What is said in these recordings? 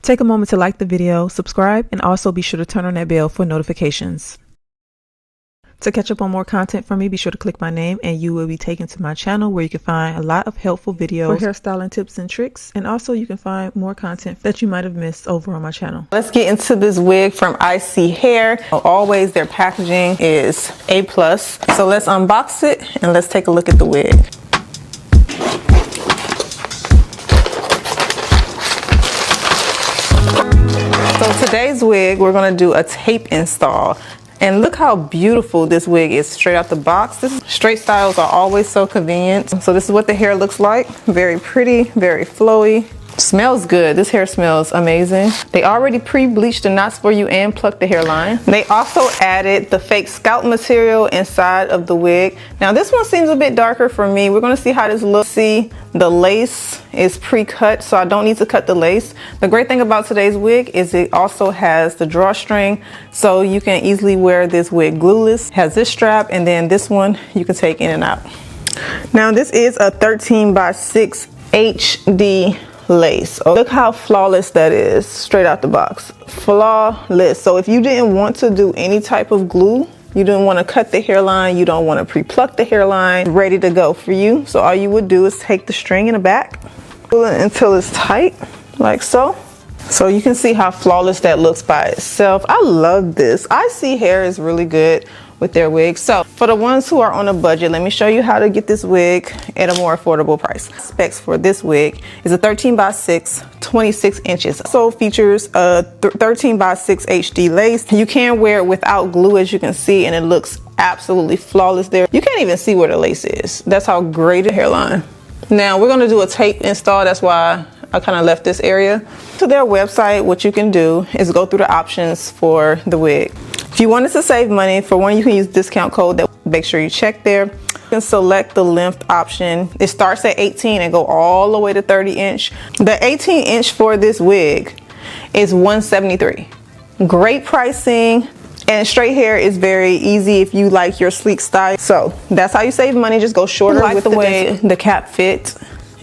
Take a moment to like the video, subscribe, and also be sure to turn on that bell for notifications. To catch up on more content from me, be sure to click my name and you will be taken to my channel where you can find a lot of helpful videos for hairstyling tips and tricks. And also you can find more content that you might have missed over on my channel. Let's get into this wig from ISEE Hair. Always their packaging is A+. So let's unbox it and let's take a look at the wig. So today's wig, we're gonna do a tape install. And look how beautiful this wig is straight out the box. Straight styles are always so convenient. So this is what the hair looks like. Very pretty, very flowy. Smells good. This hair smells amazing. They already pre-bleached the knots for you and plucked the hairline. They also added the fake scalp material inside of the wig. Now this one seems a bit darker for me. We're gonna see how this looks. See, the lace is pre-cut, so I don't need to cut the lace. The great thing about today's wig is it also has the drawstring, so you can easily wear this wig glueless. It has this strap, and then this one you can take in and out. Now this is a 13x6 HD lace. Oh, look how flawless that is straight out the box. Flawless. So if you didn't want to do any type of glue, you didn't want to cut the hairline, you don't want to pre-pluck the hairline, ready to go for you. So all you would do is take the string in the back, pull it until it's tight, like so. So you can see how flawless that looks by itself. I love this. ISEE Hair is really good with their wigs. So for the ones who are on a budget, let me show you how to get this wig at a more affordable price. Specs for this wig is a 13x6, 26 inches. So features a 13x6 HD lace. You can wear it without glue, as you can see, and it looks absolutely flawless there. You can't even see where the lace is. That's how great a hairline. Now we're gonna do a tape install. That's why I kind of left this area. To their website, what you can do is go through the options for the wig. If you wanted to save money, for one, you can use discount code. That make sure you check there. You can select the length option. It starts at 18 and go all the way to 30 inch. The 18 inch for this wig is $173. Great pricing, and straight hair is very easy if you like your sleek style. So that's how you save money. Just go shorter with the way the cap fits.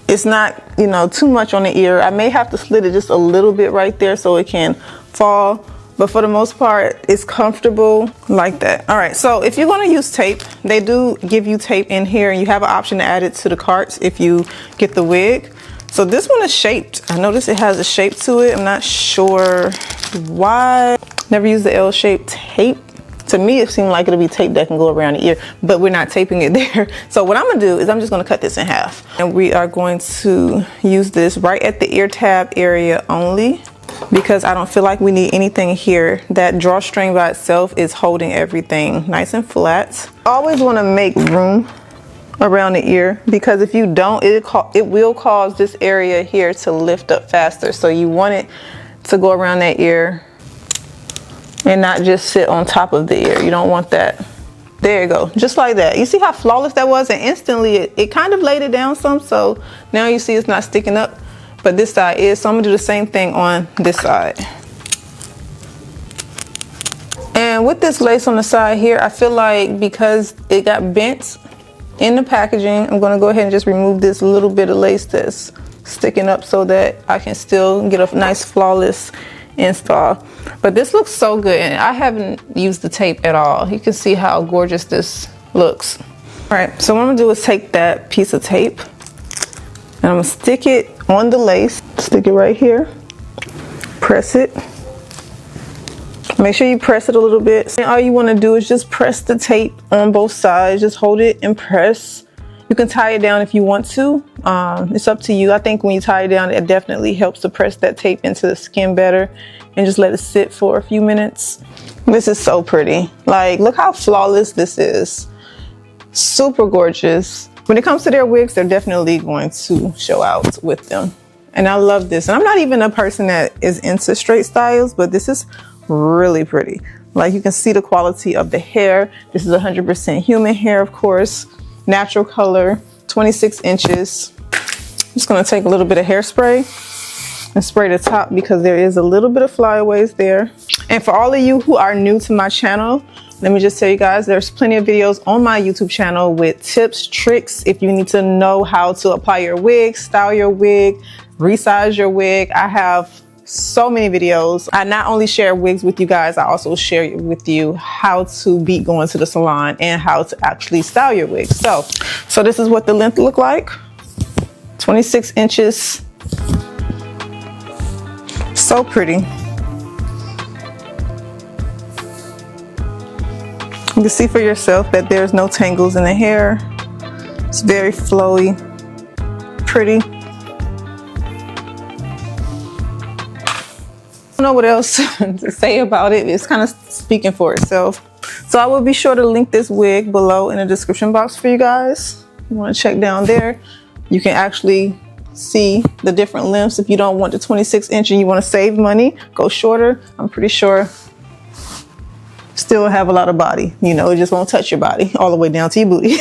It's not, you know, too much on the ear. I may have to slit it just a little bit right there so it can fall. But for the most part, it's comfortable like that. All right, so if you're gonna use tape, they do give you tape in here, and you have an option to add it to the carts if you get the wig. So this one is shaped. I notice it has a shape to it. I'm not sure why. Never used the L-shaped tape. To me, it seemed like it'll be tape that can go around the ear, but we're not taping it there. So what I'm gonna do is I'm just gonna cut this in half. And we are going to use this right at the ear tab area only, because I don't feel like we need anything here. That drawstring by itself is holding everything nice and flat. Always want to make room around the ear, because if you don't, it will cause this area here to lift up faster. So you want it to go around that ear and not just sit on top of the ear. You don't want that. There you go, just like that. You see how flawless that was? And instantly it kind of laid it down some, so now you see it's not sticking up. But this side is, so I'm gonna do the same thing on this side. And with this lace on the side here, I feel like because it got bent in the packaging, I'm gonna go ahead and just remove this little bit of lace that's sticking up so that I can still get a nice flawless install. But this looks so good, and I haven't used the tape at all. You can see how gorgeous this looks. All right, so what I'm gonna do is take that piece of tape and I'm gonna stick it on the lace. Stick it right here, press it. Make sure you press it a little bit. And all you wanna do is just press the tape on both sides. Just hold it and press. You can tie it down if you want to. It's up to you. I think when you tie it down, it definitely helps to press that tape into the skin better, and just let it sit for a few minutes. This is so pretty. Like, look how flawless this is. Super gorgeous. When it comes to their wigs, they're definitely going to show out with them. And I love this. And I'm not even a person that is into straight styles, but this is really pretty. Like, you can see the quality of the hair. This is 100% human hair, of course. Natural color, 26 inches. I'm just gonna take a little bit of hairspray and spray the top because there is a little bit of flyaways there. And for all of you who are new to my channel, let me just tell you guys, there's plenty of videos on my YouTube channel with tips, tricks, if you need to know how to apply your wig, style your wig, resize your wig. I have so many videos. I not only share wigs with you guys, I also share with you how to beat going to the salon and how to actually style your wig. So this is what the length look like. 26 inches. So pretty. You can see for yourself that there's no tangles in the hair. It's very flowy, pretty. I don't know what else to say about it. It's kind of speaking for itself. So I will be sure to link this wig below in the description box for you guys. You want to check down there. You can actually see the different lengths. If you don't want the 26 inch and you want to save money, go shorter. I'm pretty sure still have a lot of body. You know, it just won't touch your body all the way down to your booty.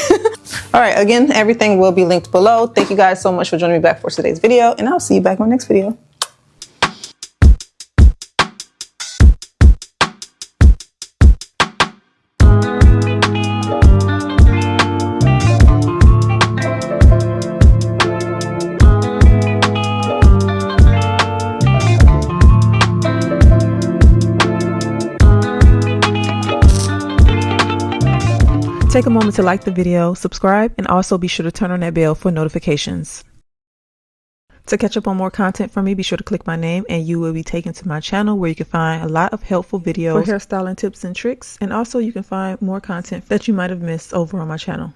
All right, again, everything will be linked below. Thank you guys so much for joining me back for today's video, and I'll see you back in my next video. Take a moment to like the video, subscribe, and also be sure to turn on that bell for notifications. To catch up on more content from me, be sure to click my name and you will be taken to my channel where you can find a lot of helpful videos for hairstyling tips and tricks, and also you can find more content that you might have missed over on my channel.